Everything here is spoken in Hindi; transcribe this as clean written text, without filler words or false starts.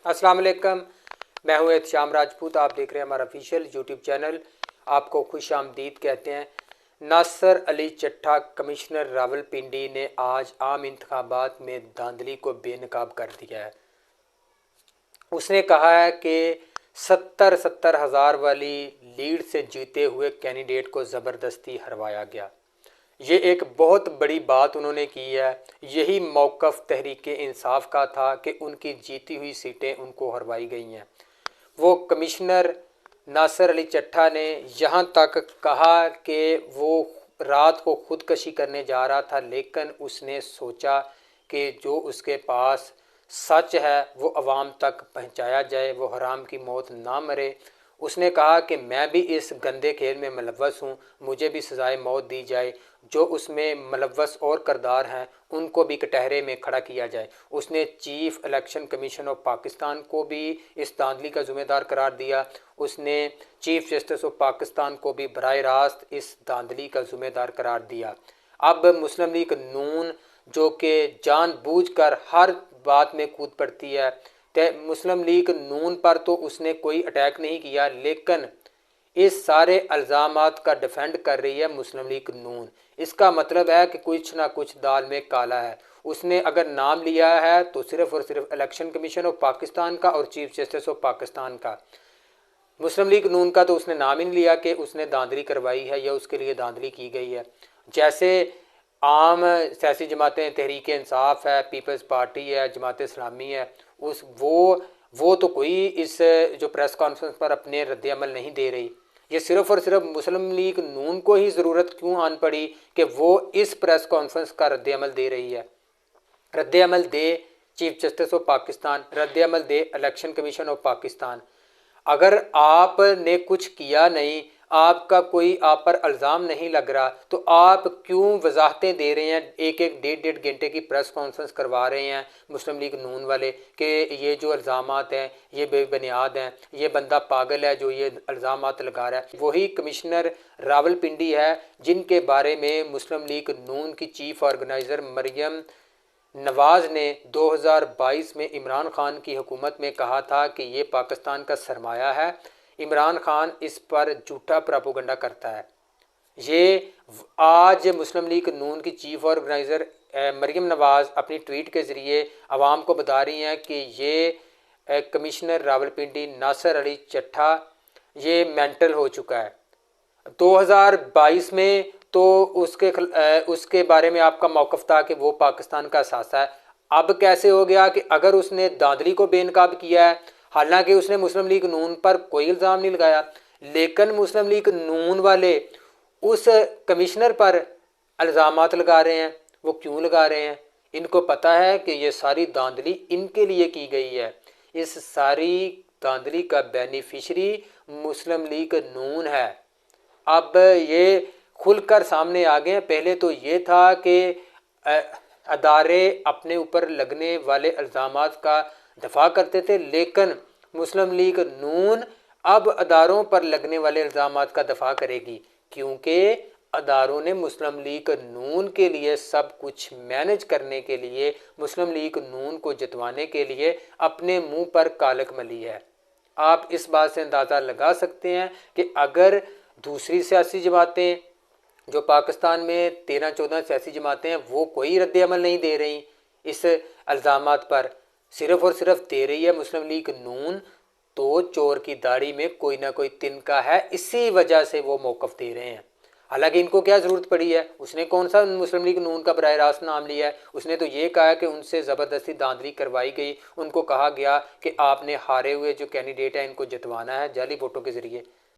अस्सलाम वालेकुम। मैं हूं एहतशाम राजपूत। आप देख रहे हैं हमारा ऑफिशियल यूट्यूब चैनल। आपको खुश आमदीद कहते हैं। नासर अली चट्टा कमिश्नर रावलपिंडी ने आज आम इंतखाबात में धांधली को बेनकाब कर दिया है। उसने कहा है कि 70 हज़ार वाली लीड से जीते हुए कैंडिडेट को ज़बरदस्ती हरवाया गया। ये एक बहुत बड़ी बात उन्होंने की है। यही मौक़िफ़ तहरीके इंसाफ का था कि उनकी जीती हुई सीटें उनको हरवाई गई हैं। वो कमिश्नर नासर अली चट्टा ने यहाँ तक कहा कि वो रात को ख़ुदकशी करने जा रहा था, लेकिन उसने सोचा कि जो उसके पास सच है वो अवाम तक पहुँचाया जाए, वो हराम की मौत ना मरे। उसने कहा कि मैं भी इस गंदे खेल में मुलव्वस हूँ, मुझे भी सज़ाए मौत दी जाए। जो उसमें मुलव्वस और करदार हैं उनको भी कटहरे में खड़ा किया जाए। उसने chief election commission of Pakistan को भी इस धांधली का ज़िम्मेदार करार दिया। उसने चीफ जस्टिस ऑफ पाकिस्तान को भी बराह रास्त इस धांधली का ज़िम्मेदार करार दिया। अब मुस्लिम लीग नून जो कि जानबूझकर हर बात में कूद पड़ती है, मुस्लिम लीग नून पर तो उसने कोई अटैक नहीं किया, लेकिन इस सारे इल्ज़ामात का डिफेंड कर रही है मुस्लिम लीग नून। इसका मतलब है कि कुछ ना कुछ दाल में काला है। उसने अगर नाम लिया है तो सिर्फ़ और सिर्फ इलेक्शन कमीशन ऑफ पाकिस्तान का और चीफ जस्टिस ऑफ पाकिस्तान का। मुस्लिम लीग नून का तो उसने नाम ही नहीं लिया कि उसने धांधली करवाई है या उसके लिए धांधली की गई है। जैसे आम सियासी जमातें, तहरीक इंसाफ है, पीपल्स पार्टी है, जमात इस्लामी है, वो तो कोई इस जो प्रेस कॉन्फ्रेंस पर अपने रद्द-ए-अमल नहीं दे रही। ये सिर्फ़ और सिर्फ मुस्लिम लीग नून को ही ज़रूरत क्यों आन पड़ी कि वो इस प्रेस कॉन्फ्रेंस का रद्द-ए-अमल दे रही है। रद्द-ए-अमल दे चीफ जस्टिस ऑफ पाकिस्तान, रद्द-ए-अमल दे इलेक्शन कमीशन ऑफ पाकिस्तान। अगर आपने कुछ किया नहीं, आपका कोई आप पर इल्ज़ाम नहीं लग रहा, तो आप क्यों वजाहतें दे रहे हैं, एक एक डेढ़ घंटे की प्रेस कॉन्फ्रेंस करवा रहे हैं मुस्लिम लीग नून वाले कि ये जो इल्ज़ामात हैं ये बेबुनियाद हैं, ये बंदा पागल है जो ये इल्ज़ामात लगा रहा है। वही कमिश्नर रावलपिंडी है जिनके बारे में मुस्लिम लीग नून की चीफ ऑर्गेनाइज़र मरियम नवाज़ ने 2022 में इमरान खान की हुकूमत में कहा था कि ये पाकिस्तान का सरमाया है। इमरान खान इस पर झूठा प्रोपेगेंडा करता है। ये आज मुस्लिम लीग नून की चीफ ऑर्गेनाइज़र मरियम नवाज़ अपनी ट्वीट के ज़रिए आवाम को बता रही हैं कि ये कमिश्नर रावलपिंडी नासर अली चट्टा ये मेंटल हो चुका है। 2022 में तो उसके बारे में आपका मौक़िफ़ था कि वो पाकिस्तान का सासा है। अब कैसे हो गया कि अगर उसने धांधली को बेनकाब किया है, हालांकि उसने मुस्लिम लीग नून पर कोई इल्ज़ाम नहीं लगाया, लेकिन मुस्लिम लीग नून वाले उस कमिश्नर पर इल्ज़ामात लगा रहे हैं। वो क्यों लगा रहे हैं? इनको पता है कि ये सारी धांधली इनके लिए की गई है। इस सारी धांधली का बेनिफिशरी मुस्लिम लीग नून है। अब ये खुलकर सामने आ गए हैं। पहले तो ये था कि अदारे अपने ऊपर लगने वाले इल्ज़ामात का दफा करते थे, लेकिन मुस्लिम लीग नून अब अदारों पर लगने वाले इल्ज़ामात का दफा करेगी, क्योंकि अदारों ने मुस्लिम लीग नून के लिए सब कुछ मैनेज करने के लिए, मुस्लिम लीग नून को जितवाने के लिए अपने मुंह पर कालक मली है। आप इस बात से अंदाज़ा लगा सकते हैं कि अगर दूसरी सियासी जमातें जो पाकिस्तान में 13-14 सियासी जमातें हैं वो कोई रद्द-ए-अमल नहीं दे रही इस इल्ज़ामात पर, सिर्फ़ और सिर्फ दे रही है मुस्लिम लीग नून, तो चोर की दाढ़ी में कोई ना कोई तिनका है, इसी वजह से वो मौक़िफ़ दे रहे हैं। हालांकि इनको क्या ज़रूरत पड़ी है? उसने कौन सा मुस्लिम लीग नून का बराह रास्त नाम लिया है? उसने तो ये कहा कि उनसे ज़बरदस्ती धांधली करवाई गई। उनको कहा गया कि आपने हारे हुए जो कैंडिडेट हैं इनको जितवाना है जाली वोटों के ज़रिए।